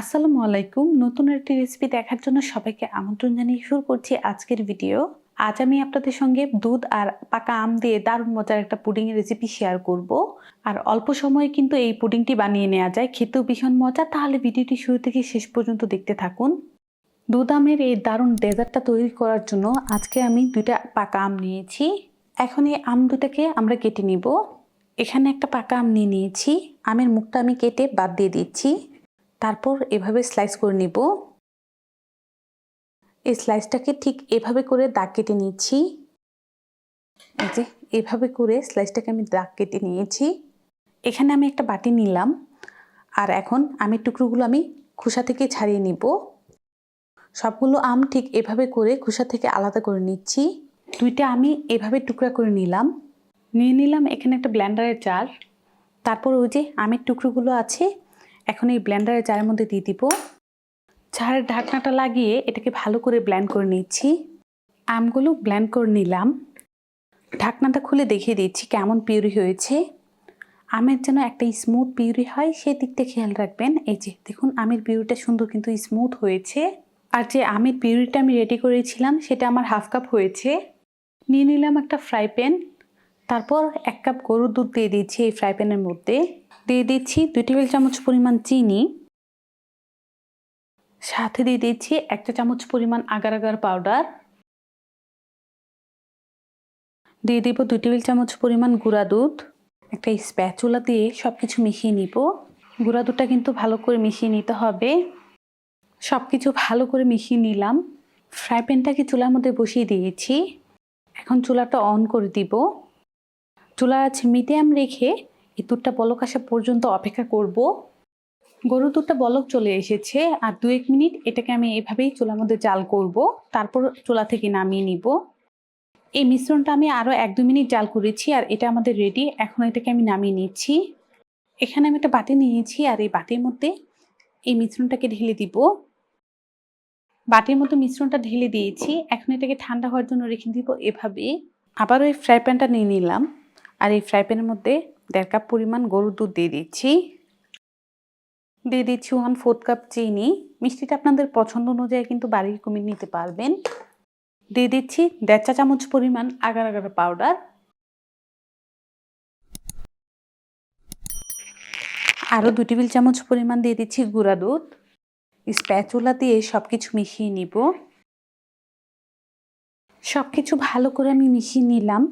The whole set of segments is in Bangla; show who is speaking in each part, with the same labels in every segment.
Speaker 1: আসসালামু আলাইকুম। নতুন একটি রেসিপি দেখার জন্য সবাইকে আমন্ত্রণ জানিয়ে শুরু করছি আজকের ভিডিও। আজ আমি আপনাদের সঙ্গে দুধ আর পাকা আম দিয়ে দারুণ মজার একটা পুডিংয়ের রেসিপি শেয়ার করব। আর অল্প সময়ে কিন্তু এই পুডিংটি বানিয়ে নেওয়া যায়, খেতেও ভীষণ মজা। তাহলে ভিডিওটি শুরু থেকে শেষ পর্যন্ত দেখতে থাকুন। দুধ আমের এই দারুণ ডেজার্টটা তৈরি করার জন্য আজকে আমি 2টা পাকা আম নিয়েছি। এখন এই আম দুটাকে আমরা কেটে নিব। এখানে একটা পাকা আম নিয়ে নিয়েছি। আমের মুখটা আমি কেটে বাদ দিয়ে দিচ্ছি। তারপর এভাবে স্লাইস করে নিব। এই স্লাইসটাকে ঠিক এভাবে করে দাগ কেটে নিচ্ছি। এই যে এভাবে করে স্লাইসটাকে আমি দাগ কেটে নিয়েছি। এখানে আমি একটা বাটি নিলাম। আর এখন আমের টুকরোগুলো আমি খোসা থেকে ছাড়িয়ে নিব। সবগুলো আম ঠিক এভাবে করে খোসা থেকে আলাদা করে নিচ্ছি। 2টা আমি এভাবে টুকরা করে নিলাম। নিয়ে নিলাম এখানে একটা ব্লেন্ডারের জার। তারপর ওই যে আমের টুকরোগুলো আছে, এখন এই ব্লেন্ডারের জারের মধ্যে দিয়ে দিব। ঝাড়ের ঢাকনাটা লাগিয়ে এটাকে ভালো করে ব্লেন্ড করে নিচ্ছি। আমগুলো ব্লেন্ড করে নিলাম। ঢাকনাটা খুলে দেখিয়ে দিচ্ছি কেমন পিউরি হয়েছে। আমের যেন একটা স্মুথ পিউরি হয় সেই দিকটা খেয়াল রাখবেন। এই যে দেখুন আমের পিউরিটা সুন্দর কিন্তু স্মুথ হয়েছে। আর যে আমের পিউরিটা আমি রেডি করেছিলাম সেটা আমার হাফ কাপ হয়েছে। নিয়ে নিলাম একটা ফ্রাই প্যান। তারপর 1 কাপ গরুর দুধ দিয়ে দিচ্ছি এই ফ্রাই প্যানের মধ্যে। দিয়ে দিচ্ছি 2 টেবিল চামচ পরিমাণ চিনি। সাথে দিয়ে দিচ্ছি 1 চা চামচ পরিমাণ আগার আগার পাউডার। দিয়ে দিব 2 টেবিল চামচ পরিমাণ গুঁড়া দুধ। একটা স্প্যাচুলা দিয়ে সব কিছু মিশিয়ে নিব। গুঁড়া দুধটা কিন্তু ভালো করে মিশিয়ে নিতে হবে। সব কিছু ভালো করে মিশিয়ে নিলাম। ফ্রাই প্যানটাকে চুলার মধ্যে বসিয়ে দিয়েছি। এখন চুলাটা অন করে দিব। চুলার আঁচ মিডিয়াম রেখে এই দুধটা বলক আসা পর্যন্ত অপেক্ষা করব। গরুর দুধটা বলক চলে এসেছে। আর 2-1 মিনিট এটাকে আমি এভাবেই চুলার মধ্যে জাল করব। তারপর চুলা থেকে নামিয়ে নিব। এই মিশ্রণটা আমি আরও 1-2 মিনিট জাল করেছি আর এটা আমাদের রেডি। এখন এটাকে আমি নামিয়ে নিচ্ছি। এখানে আমি একটা বাটি নিয়েছি আর এই বাটির মধ্যে এই মিশ্রণটাকে ঢেলে দিব। বাটির মধ্যে মিশ্রণটা ঢেলে দিয়েছি। এখন এটাকে ঠান্ডা হওয়ার জন্য রেখে দিব এভাবে। আবারও এই ফ্রাই প্যানটা নিয়ে নিলাম আর এই ফ্রাই প্যানের মধ্যে 1.5 কাপ পরিমাণ গরুর দুধ দিয়ে দিচ্ছি। দিয়ে দিচ্ছি 1/4 কাপ চিনি। মিষ্টিটা আপনাদের পছন্দ অনুযায়ী কিন্তু বাড়িয়ে কমিয়ে নিতে পারবেন। দিয়ে দিচ্ছি 1.5 চা চামচ পরিমাণ আগার আগার পাউডার। আরও 2 টেবিল চামচ পরিমাণ দিয়ে দিচ্ছি গুঁড়া দুধ। স্প্যাচুলা দিয়ে সব কিছু মিশিয়ে নিব। সব কিছু ভালো করে আমি মিশিয়ে নিলাম।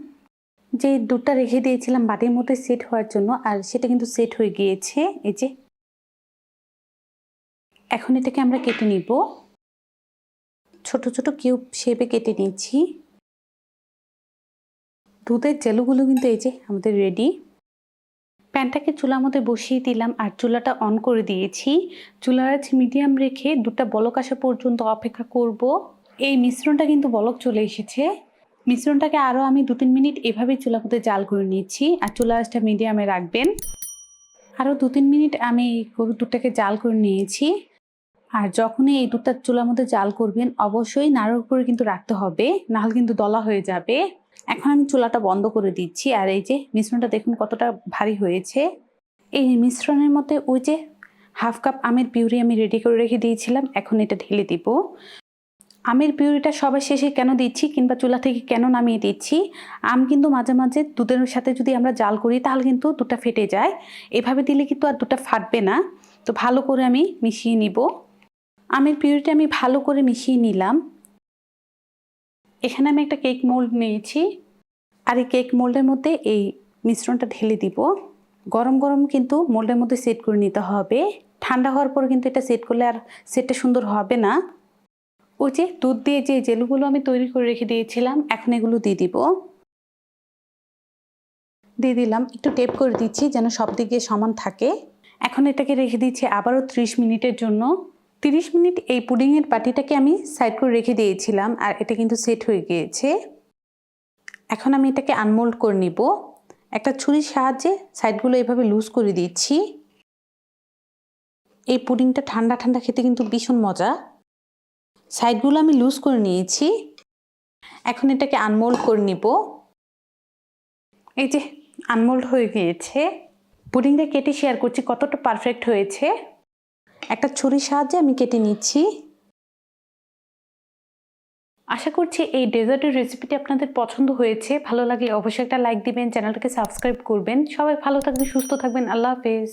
Speaker 1: যে দুধটা রেখে দিয়েছিলাম বাটির মধ্যে সেট হওয়ার জন্য, আর সেটা কিন্তু সেট হয়ে গিয়েছে। এই যে এখন এটাকে আমরা কেটে নিব। ছোট ছোট কিউব শেপে কেটে নিচ্ছি। দুধের জেলুগুলো কিন্তু এই যে আমাদের রেডি। প্যানটাকে চুলার মধ্যে বসিয়ে দিলাম আর চুলাটা অন করে দিয়েছি। চুলার আঁচ মিডিয়াম রেখে দুধটা বলক আসা পর্যন্ত অপেক্ষা করব। এই মিশ্রণটা কিন্তু বলক চলে এসেছে। মিশ্রণটাকে আরও আমি 2-3 মিনিট এভাবেই চুলার মধ্যে জাল করে নিচ্ছি আর চুলার আঁচটা মিডিয়ামে রাখবেন। আরও 2-3 মিনিট আমি গরুর দুধটাকে জাল করে নিয়েছি। আর যখনই এই দুধটা চুলার মধ্যে জাল করবেন অবশ্যই নাড়ার উপরে কিন্তু রাখতে হবে, নাহলে কিন্তু দলা হয়ে যাবে। এখন আমি চুলাটা বন্ধ করে দিচ্ছি আর এই যে মিশ্রণটা দেখুন কতটা ভারী হয়েছে। এই মিশ্রণের মধ্যে ওই যে হাফ কাপ আমের পিউরি আমি রেডি করে রেখে দিয়েছিলাম, এখন এটা ঢেলে দিব। আমের পিউরিটা সবার শেষে কেন দিচ্ছি কিংবা চুলা থেকে কেন নামিয়ে দিচ্ছি, আম কিন্তু মাঝে মাঝে দুধের সাথে যদি আমরা জাল করি তাহলে কিন্তু দুধটা ফেটে যায়। এভাবে দিলে কিন্তু আর দুধটা ফাটবে না। তো ভালো করে আমি মিশিয়ে নিব। আমের পিউরিটা আমি ভালো করে মিশিয়ে নিলাম। এখানে আমি একটা কেক মোল্ড নিয়েছি আর এই কেক মোল্ডের মধ্যে এই মিশ্রণটা ঢেলে দিব। গরম গরম কিন্তু মোল্ডের মধ্যে সেট করে নিতে হবে। ঠান্ডা হওয়ার পর কিন্তু এটা সেট করলে আর সেটটা সুন্দর হবে না। ওই যে দুধ দিয়ে যে জেলুগুলো আমি তৈরি করে রেখে দিয়েছিলাম, এখন এগুলো দিয়ে দিব। দিয়ে দিলাম, একটু টেপ করে দিচ্ছি যেন সব দিকে সমান থাকে। এখন এটাকে রেখে দিচ্ছি আবারও 30 মিনিটের জন্য। 30 মিনিট এই পুডিংয়ের বাটিটাকে আমি সাইড করে রেখে দিয়েছিলাম আর এটা কিন্তু সেট হয়ে গিয়েছে। এখন আমি এটাকে আনমোল্ড করে নিব। একটা ছুরির সাহায্যে সাইডগুলো এভাবে লুজ করে দিচ্ছি। এই পুডিংটা ঠান্ডা ঠান্ডা খেতে কিন্তু ভীষণ মজা। সাইডগুলো আমি লুজ করে নিয়েছি। এখন এটাকে আনমোল্ড করে নিব। এই যে আনমোল্ড হয়ে গিয়েছে। পুডিংটা কেটে শেয়ার করছি কতটা পারফেক্ট হয়েছে। একটা ছুরির সাহায্যে আমি কেটে নিচ্ছি। আশা করছি এই ডেজার্টের রেসিপিটি আপনাদের পছন্দ হয়েছে। ভালো লাগলে অবশ্যই একটা লাইক দিবেন, চ্যানেলটাকে সাবস্ক্রাইব করবেন। সবাই ভালো থাকবেন, সুস্থ থাকবেন। আল্লাহ হাফেজ।